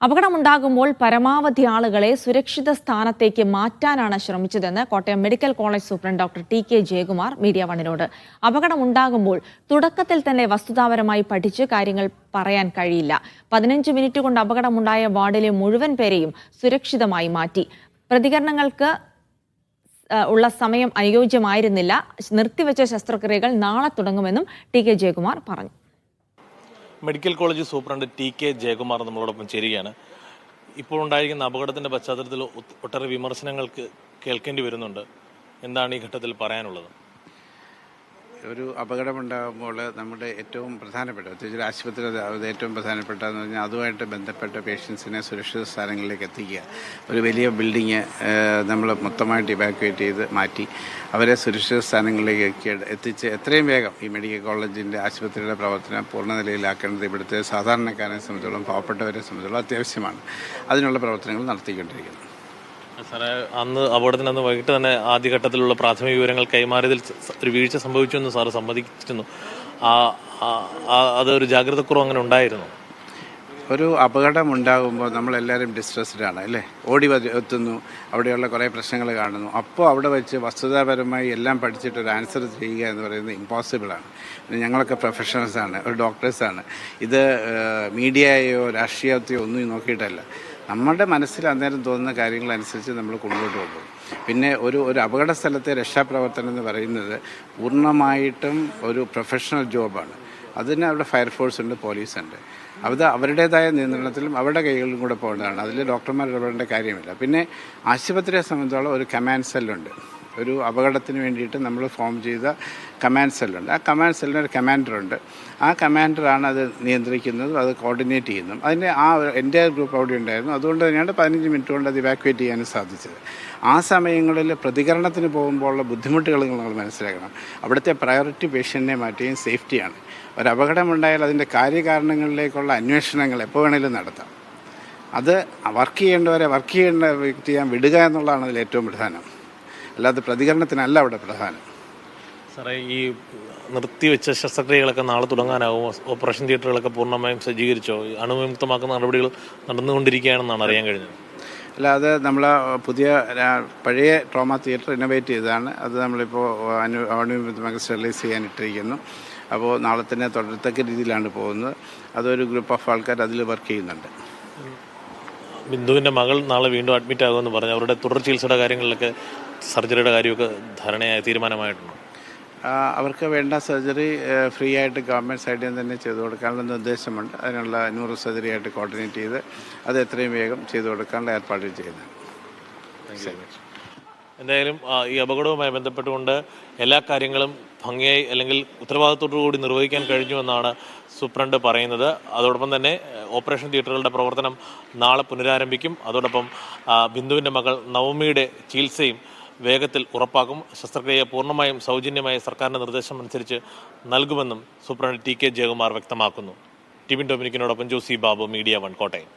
അപകടമുണ്ടാകുമ്പോൾ പരമാവധി ആളുകളെ സുരക്ഷിത സ്ഥാനത്തേക്ക് മാറ്റാനാണ് ശ്രമിച്ചതെന്ന് Kottayam medical college superintendent doctor T K. Jayakumar media വണ്ണിനോട്. അപകടമുണ്ടാകുമ്പോൾ തുടക്കത്തിൽ തന്നെ വസ്തുതാപരമായി പഠിച്ച് കാര്യങ്ങൾ പറയാൻ കഴിയില്ല. 15 മിനിറ്റ് കൊണ്ട് അപകടമുണ്ടായ വാർഡിലെ മുഴുവൻ പേരെയും സുരക്ഷിതമായി മാറ്റി. പ്രതികരണങ്ങൾക്ക് ഉള്ള സമയം അനുയോജ്യമായിരുന്നില്ല. നിർത്തിവെച്ച ശസ്ത്രക്രിയകൾ നാളെ തുടങ്ങുമെന്നും ടി.കെ. ജയകുമാർ പറഞ്ഞു. Medical college superintendent T K. Jayakumar നമ്മളോടൊപ്പം ചേരുകയാണ്. ഇപ്പോൾ ഉണ്ടായിരിക്കുന്ന അപകടത്തിൻ്റെ പശ്ചാത്തലത്തിൽ ഒട്ടേറെ വിമർശനങ്ങൾക്ക് കേൾക്കേണ്ടി വരുന്നുണ്ട്. എന്താണ് ഈ ഘട്ടത്തിൽ പറയാനുള്ളത്? ഒരു അപകടമുണ്ടാകുമ്പോൾ നമ്മുടെ ഏറ്റവും പ്രധാനപ്പെട്ട, പ്രത്യേകിച്ച് ആശുപത്രി ഏറ്റവും പ്രധാനപ്പെട്ടതെന്ന് പറഞ്ഞാൽ അതുമായിട്ട് ബന്ധപ്പെട്ട പേഷ്യൻസിനെ സുരക്ഷിത സ്ഥാനങ്ങളിലേക്ക് എത്തിക്കുക. ഒരു വലിയ ബിൽഡിങ് നമ്മൾ മൊത്തമായിട്ട് ഇവാക്യുവേറ്റ് ചെയ്ത് മാറ്റി അവരെ സുരക്ഷിത സ്ഥാനങ്ങളിലേക്ക് എത്തിച്ച് എത്രയും വേഗം ഈ മെഡിക്കൽ കോളേജിൻ്റെ ആശുപത്രിയുടെ പ്രവർത്തനം പൂർണ്ണ നിലയിലാക്കേണ്ടത് ഇവിടുത്തെ സാധാരണക്കാരെ സംബന്ധിച്ചോളം പാവപ്പെട്ടവരെ സംബന്ധിച്ചോളം അത്യാവശ്യമാണ്. അതിനുള്ള പ്രവർത്തനങ്ങൾ നടത്തിക്കൊണ്ടിരിക്കുന്നു. സാറേ, അപകടത്തിനന്ന് വൈകിട്ട് തന്നെ ആദ്യഘട്ടത്തിലുള്ള പ്രാഥമിക വിവരങ്ങൾ കൈമാറിയതിൽ ഒരു വീഴ്ച സംഭവിച്ചു എന്ന് സാറ് സമ്മതിച്ചിരുന്നു. അതൊരു ജാഗ്രതക്കുറവ് അങ്ങനെ ഉണ്ടായിരുന്നു? ഒരു അപകടം ഉണ്ടാകുമ്പോൾ നമ്മളെല്ലാവരും ഡിസ്ട്രസ്ഡാണ് അല്ലേ, ഓടി എത്തുന്നു, അവിടെയുള്ള കുറേ പ്രശ്നങ്ങൾ കാണുന്നു. അപ്പോൾ അവിടെ വെച്ച് വസ്തുതാപരമായി എല്ലാം പഠിച്ചിട്ട് ഒരു ആൻസർ ചെയ്യുക എന്ന് പറയുന്നത് ഇമ്പോസിബിളാണ്. ഞങ്ങളൊക്കെ പ്രൊഫഷണൽസാണ്, ഒരു ഡോക്ടേഴ്സാണ്. ഇത് മീഡിയയോ രാഷ്ട്രീയത്തെയോ ഒന്നും നോക്കിയിട്ടല്ല, നമ്മുടെ മനസ്സിൽ അന്നേരം തോന്നുന്ന കാര്യങ്ങളനുസരിച്ച് നമ്മൾ കൊണ്ടുപോയിട്ട് പോകും. പിന്നെ ഒരു അപകട സ്ഥലത്തെ രക്ഷാപ്രവർത്തനം എന്ന് പറയുന്നത് പൂർണ്ണമായിട്ടും ഒരു പ്രൊഫഷണൽ ജോബാണ്. അതിന് അവിടെ ഫയർഫോഴ്സ് ഉണ്ട്, പോലീസുണ്ട്. അത് അവരുടേതായ നിയന്ത്രണത്തിലും അവരുടെ കൈകളിലും കൂടെ പോകുന്നതാണ്. അതിൽ ഡോക്ടർമാർ ഇടപെടേണ്ട കാര്യമില്ല. പിന്നെ ആശുപത്രിയെ സംബന്ധിച്ചോളം ഒരു കമാൻഡ് സെല്ലുണ്ട്. ഒരു അപകടത്തിന് വേണ്ടിയിട്ട് നമ്മൾ ഫോം ചെയ്ത കമാൻഡ് സെല്ലുണ്ട്. ആ കമാൻഡ് സെല്ലിന് ഒരു കമാൻഡറുണ്ട്. ആ കമാൻഡറാണ് അത് നിയന്ത്രിക്കുന്നതും അത് കോർഡിനേറ്റ് ചെയ്യുന്നതും. അതിൻ്റെ എൻ്റെ ഗ്രൂപ്പ് അവിടെ ഉണ്ടായിരുന്നു. അതുകൊണ്ട് തന്നെയാണ് 15 മിനിറ്റ് കൊണ്ട് അത് ഇവാക്യുവേറ്റ് ചെയ്യാനും സാധിച്ചത്. ആ സമയങ്ങളിൽ പ്രതികരണത്തിന് പോകുമ്പോഴുള്ള ബുദ്ധിമുട്ടുകൾ നിങ്ങൾ മനസ്സിലാക്കണം. അവിടുത്തെ പ്രയോറിറ്റി പേഷ്യൻറ്റിനെ മാറ്റുകയും സേഫ്റ്റിയാണ്. ഒരു അപകടമുണ്ടായാൽ അതിൻ്റെ കാര്യകാരണങ്ങളിലേക്കുള്ള അന്വേഷണങ്ങൾ എപ്പോൾ വേണേലും നടത്താം. അത് വർക്ക് ചെയ്യേണ്ടവരെ വർക്ക് ചെയ്യേണ്ട വ്യക്തി ചെയ്യാൻ വിടുക എന്നുള്ളതാണ് അതിൽ ഏറ്റവും പ്രധാനം. അല്ലാതെ പ്രതികരണത്തിനല്ല അവിടെ പ്രധാനം. സാറേ, ഈ നിർത്തിവെച്ച ശസ്ത്രക്രിയകളൊക്കെ നാളെ തുടങ്ങാനാവും. ഓപ്പറേഷൻ തിയേറ്ററുകളൊക്കെ പൂർണ്ണമായും സജ്ജീകരിച്ചോ? അണുവിമുക്തമാക്കുന്ന നടപടികൾ നടന്നുകൊണ്ടിരിക്കുകയാണെന്നാണ് അറിയാൻ കഴിഞ്ഞത്. അല്ല, അത് നമ്മൾ പഴയ ട്രോമ തിയേറ്റർ ഇന്നോവേറ്റ് ചെയ്തതാണ്. അത് നമ്മളിപ്പോൾ അണുവിമുക്തമാക്കി സ്റ്റെറിലൈസ് ചെയ്യാൻ ഇട്ടിരിക്കുന്നു. അപ്പോൾ നാളെ തന്നെ തുടരത്തക്ക രീതിയിലാണ് പോകുന്നത്. അതൊരു ഗ്രൂപ്പ് ഓഫ് ആൾക്കാർ അതിൽ വർക്ക് ചെയ്യുന്നുണ്ട്. ബിന്ദുവിൻ്റെ മകൾ നാളെ വീണ്ടും അഡ്മിറ്റ് ആകുമെന്ന് പറഞ്ഞു. അവരുടെ തുടർ ചികിത്സയുടെ കാര്യങ്ങളിലൊക്കെ സർജറിയുടെ കാര്യമൊക്കെ തീരുമാനമായിട്ടുണ്ട്. അവർക്ക് വേണ്ട സർജറി ഫ്രീ ആയിട്ട് ഗവൺമെൻറ് സൈഡിൽ നിന്ന് തന്നെ ചെയ്തു കൊടുക്കാനുള്ള നിർദ്ദേശമുണ്ട്. അതിനുള്ള ന്യൂറോ സർജറി ആയിട്ട് കോർഡിനേറ്റ് ചെയ്ത് അത് എത്രയും വേഗം ചെയ്തു കൊടുക്കാനുള്ള ഏർപ്പാടുകൾ ചെയ്യുന്നുണ്ട്. എന്തായാലും ഈ അപകടവുമായി ബന്ധപ്പെട്ടുകൊണ്ട് എല്ലാ കാര്യങ്ങളും ഭംഗിയായി അല്ലെങ്കിൽ ഉത്തരവാദിത്തോടുകൂടി നിർവഹിക്കാൻ കഴിഞ്ഞുവെന്നാണ് സൂപ്രണ്ട് പറയുന്നത്. അതോടൊപ്പം തന്നെ ഓപ്പറേഷൻ തിയേറ്ററുകളുടെ പ്രവർത്തനം നാളെ പുനരാരംഭിക്കും. അതോടൊപ്പം ബിന്ദുവിൻ്റെ മകൾ നവമിയുടെ ചികിത്സയും വേഗത്തിൽ ഉറപ്പാക്കും. ശസ്ത്രക്രിയ പൂർണ്ണമായും സൗജന്യമായ സർക്കാരിൻ്റെ നിർദ്ദേശം അനുസരിച്ച് നൽകുമെന്നും സൂപ്രണ്ട് ടി.കെ. ജയകുമാർ വ്യക്തമാക്കുന്നു. ടിബിൻ ഡൊമിനിക്കിനോടൊപ്പം ജോസി ബാബു, മീഡിയ 1 കോട്ടയം.